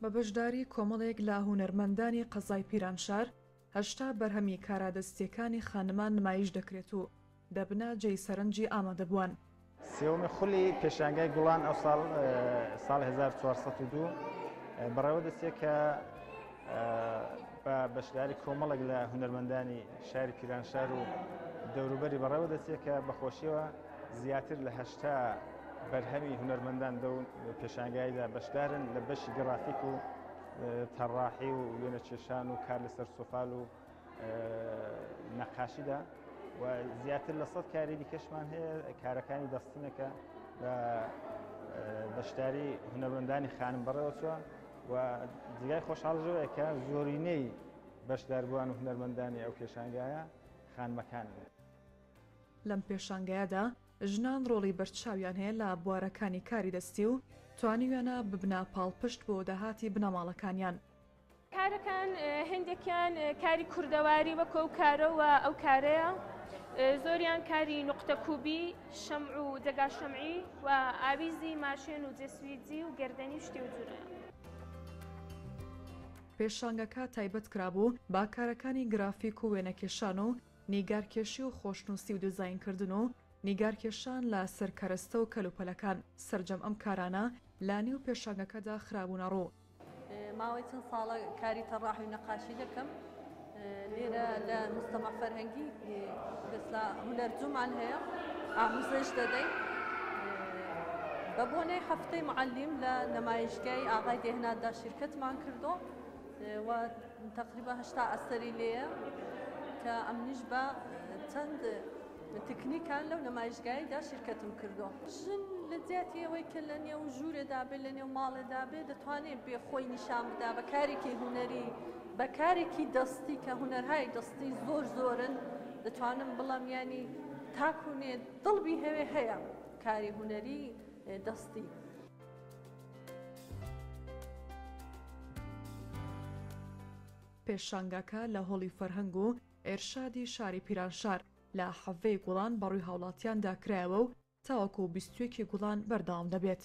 بە بەشداری کۆمەڵێک لە هونەرمەندانی قەزای پیرانشار 8 بەرهەمی کارادەستیەکانی خانمان نمایش دەکرێت و دەبنە جێی سەرنجی ئامادەبووان. سێوەمی خولی پێشانگای گوڵان ئەو ساڵ 1402 بەڕێوە دەستێت کە بە بەشداری کۆمەڵێک لە هونەرمەندانی شاری پیرانشار و دەوروبەری بەڕێوە دەستێت کە بەخۆشیەوە زیاتر لە 8 بەرهەمی هونەرمەندان دەون پێشانگاییدا بەشدارن لە بەشی گرافیک و تەڕاحی و وێنە کێشان و کار لەسەر سۆفال و نەقاشیدا و زیاتر لە 100 کاری دیکەشمان هەیە کارەکانی دەستینەکە بە بەشداری هونەرمەندانی خانم بەڕێوە چووە و جگای خۆشحاڵژەوەیە کە زۆرینەی بەشداربووان و هونەرمەندانی ئەو پێشانگایە خانمەکان بوو. لەم پێشانگایەدا ژنان ڕۆڵی بەرچاویان هەیە لە بوارەکانی کاری دەستی و توانیویانە ببنە پاڵپشت بۆ داهاتی بنەماڵەکانیان. کارەکان هەندێکیان کاری کوردەواری وەکو ئەو کارەوە ئەو کارەیە، زۆریان کاری نوقتە کوبی، شەمع و جەگا شەمعی و ئاویزی ماشێن و جێسویدی و گەردەنی شتی و جوورە. پێشانگەکە تایبەت کرابوو با کارەکانی گرافیک و وێنەکێشان و نیگارکێشی و خۆشنووسی و دیزاینکردن و نیگارکێشان لە سەرکەرەستە و کەلوپەلەکان. سەرجەم ئەم کارانە لە نێو پێشانگەکەدا خرابوونە ڕوو. ماوەی چەند ساڵە کاری تەڕاحی و نەقاشی دەکەم لێرە لە مستەمع فەرهەنگی دەسلا هونەرجوومان هەیە، ئاموزش دەدەین بە بۆنەی هەفتەی معەلیم لە نەمایشگای ئاغای دێهنادا شیرکەتمان کردو و تقریبا 8 ئەسەری لێیە کە ئەمنیش بە چەند تکنیکان لەو نەمایشگاییدا شیرکەتم کردو. ژن لە جیاتی ئەوەی کە لە نێو ژوورێدا بێ لە نێو ماڵێدا بێ دەتوانێت بێ خۆی نیشان بدا بە کارێکی هونەری، بە کارێکی دەستی کە هونەرهای دەستی زۆرن دەتوانم بڵام ینی تاکوونێ دڵبی هەوێ هەیە کاری هونەری دەستی. پێشانگاکە لە هۆڵی فەرهەنگ و ئێرشادی شاری پیرانشار لە حەڤەی گوڵان بەڕووی هاوڵاتیاندا کرایەوە و تاوەکو 21 گوڵان بەردەوام دەبێت.